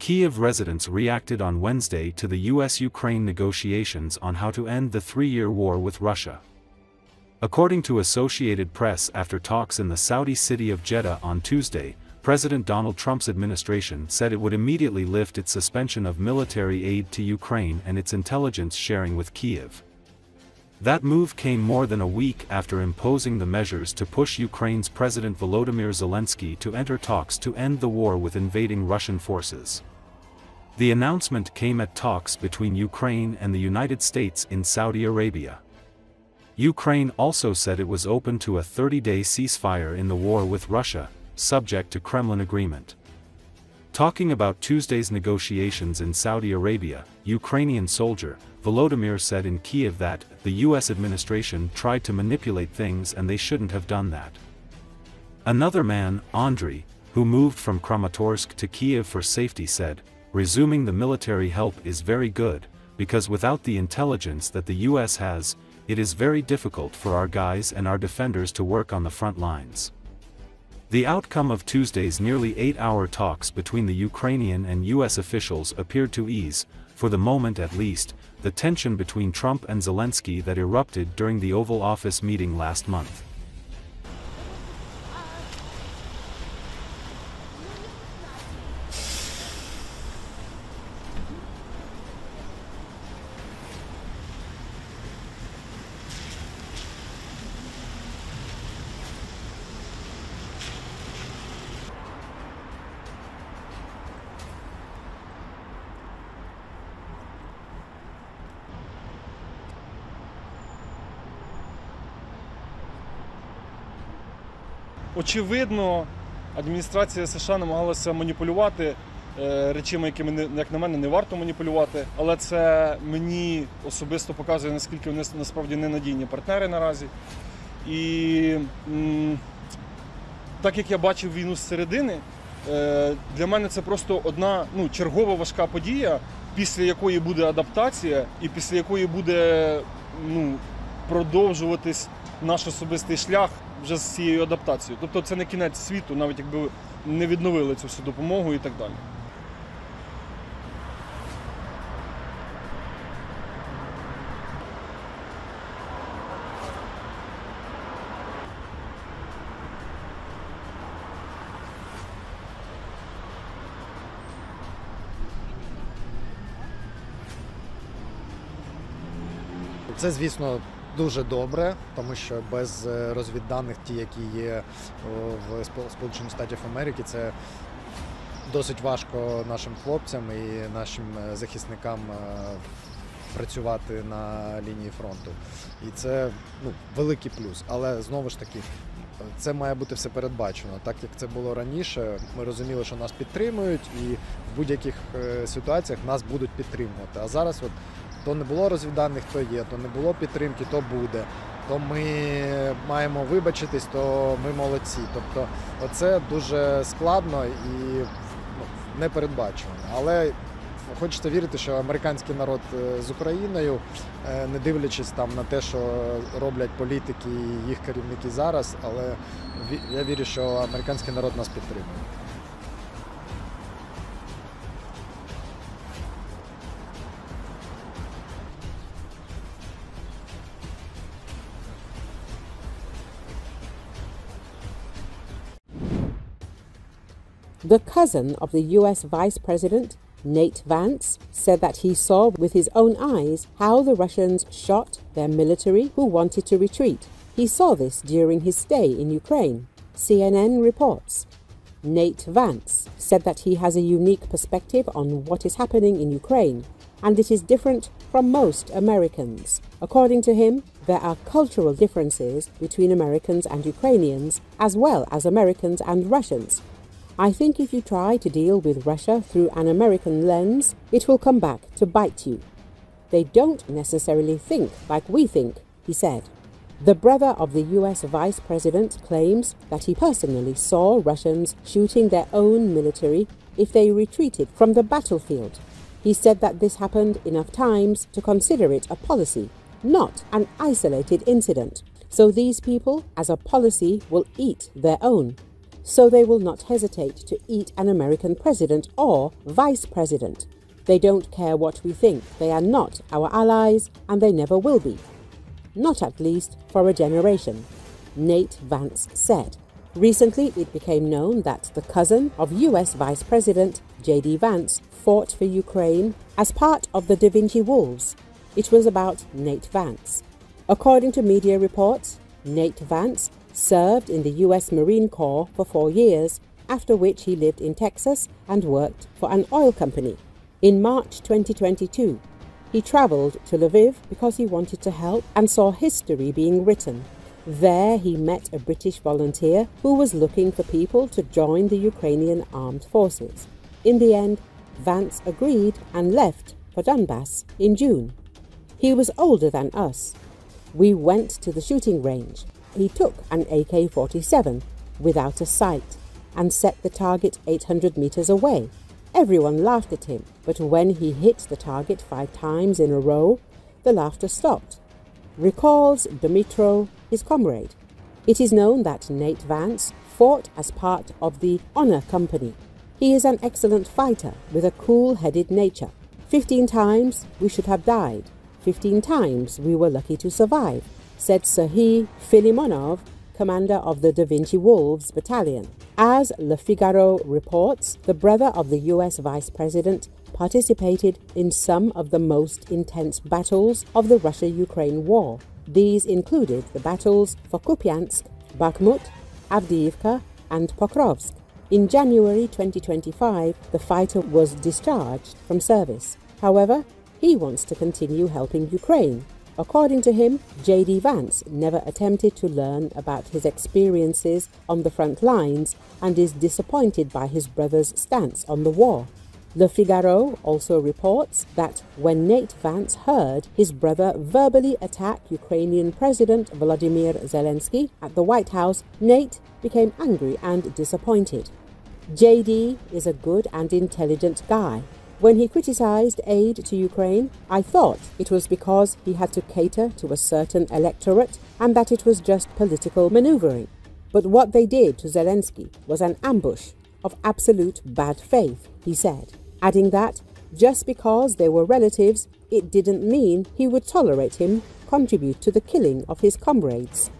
Kiev residents reacted on Wednesday to the U.S. Ukraine negotiations on how to end the three-year war with Russia. According to Associated Press, after talks in the Saudi city of Jeddah on Tuesday, President Donald Trump's administration said it would immediately lift its suspension of military aid to Ukraine and its intelligence sharing with Kiev. That move came more than a week after imposing the measures to push Ukraine's President Volodymyr Zelensky to enter talks to end the war with invading Russian forces. The announcement came at talks between Ukraine and the United States in Saudi Arabia. Ukraine also said it was open to a 30-day ceasefire in the war with Russia, subject to Kremlin agreement. Talking about Tuesday's negotiations in Saudi Arabia, Ukrainian soldier Volodymyr said in Kiev that the U.S. administration tried to manipulate things and they shouldn't have done that. Another man, Andriy, who moved from Kramatorsk to Kiev for safety, said, "Resuming the military help is very good, because without the intelligence that the U.S. has, it is very difficult for our guys and our defenders to work on the front lines." The outcome of Tuesday's nearly 8-hour talks between the Ukrainian and U.S. officials appeared to ease, for the moment at least, the tension between Trump and Zelensky that erupted during the Oval Office meeting last month. Очевидно, адміністрація США намагалася маніпулювати речами, якими, як на мене, не варто маніпулювати, але це мені особисто показує, наскільки вони насправді ненадійні партнери наразі. І так як я бачив війну зсередини, для мене це просто одна чергова важка подія, після якої буде адаптація і після якої буде продовжуватись наш особистий шлях вже з цією адаптацією. Тобто це не кінець світу, навіть якби не відновили цю всю допомогу і так далі. Це, звісно, дуже добре, тому що без розвідданих, ті, які є в Сполучених Штатів Америки, це досить важко нашим хлопцям і нашим захисникам працювати на лінії фронту. І це великий плюс. Але, знову ж таки, це має бути все передбачено. Так, як це було раніше, ми розуміли, що нас підтримують і в будь-яких ситуаціях нас будуть підтримувати. А зараз то не було розвідданих, то є, то не було підтримки, то буде. То ми маємо вибачитись, то ми молодці. Тобто оце дуже складно і непередбачувано. Але хочеться вірити, що американський народ з Україною, не дивлячись на те, що роблять політики і їх керівники зараз, але я вірю, що американський народ нас підтримує. The cousin of the U.S. Vice President, Nate Vance, said that he saw with his own eyes how the Russians shot their military who wanted to retreat. He saw this during his stay in Ukraine. CNN reports. Nate Vance said that he has a unique perspective on what is happening in Ukraine, and it is different from most Americans. According to him, there are cultural differences between Americans and Ukrainians, as well as Americans and Russians. I think if you try to deal with Russia through an American lens, it will come back to bite you. They don't necessarily think like we think, he said. The brother of the U.S. Vice President claims that he personally saw Russians shooting their own military if they retreated from the battlefield. He said that this happened enough times to consider it a policy, not an isolated incident. So these people, as a policy, will eat their own. so they will not hesitate to eat an American president or vice president. They don't care what we think. They are not our allies, and they never will be. Not at least for a generation, Nate Vance said. Recently, it became known that the cousin of U.S. Vice President J.D. Vance fought for Ukraine as part of the Da Vinci Wolves. It was about Nate Vance. According to media reports, Nate Vance served in the U.S. Marine Corps for 4 years, after which he lived in Texas and worked for an oil company. In March 2022, he traveled to Lviv because he wanted to help and saw history being written. There he met a British volunteer who was looking for people to join the Ukrainian armed forces. In the end, Vance agreed and left for Donbass in June. He was older than us. We went to the shooting range. He took an AK-47 without a sight and set the target 800 meters away. Everyone laughed at him, but when he hit the target 5 times in a row, the laughter stopped. Recalls Dmytro, his comrade. It is known that Nate Vance fought as part of the Honor Company. He is an excellent fighter with a cool-headed nature. 15 times we should have died. 15 times we were lucky to survive, said Serhiy Filimonov, commander of the Da Vinci Wolves battalion. As Le Figaro reports, the brother of the U.S. Vice President participated in some of the most intense battles of the Russia-Ukraine war. These included the battles for Kupiansk, Bakhmut, Avdiivka, and Pokrovsk. In January 2025, the fighter was discharged from service. However, he wants to continue helping Ukraine. According to him, J.D. Vance never attempted to learn about his experiences on the front lines and is disappointed by his brother's stance on the war. Le Figaro also reports that when Nate Vance heard his brother verbally attack Ukrainian President Volodymyr Zelensky at the White House, Nate became angry and disappointed. J.D. is a good and intelligent guy. When he criticized aid to Ukraine, I thought it was because he had to cater to a certain electorate and that it was just political maneuvering. But what they did to Zelensky was an ambush of absolute bad faith, he said, adding that just because they were relatives, it didn't mean he would tolerate him contribute to the killing of his comrades.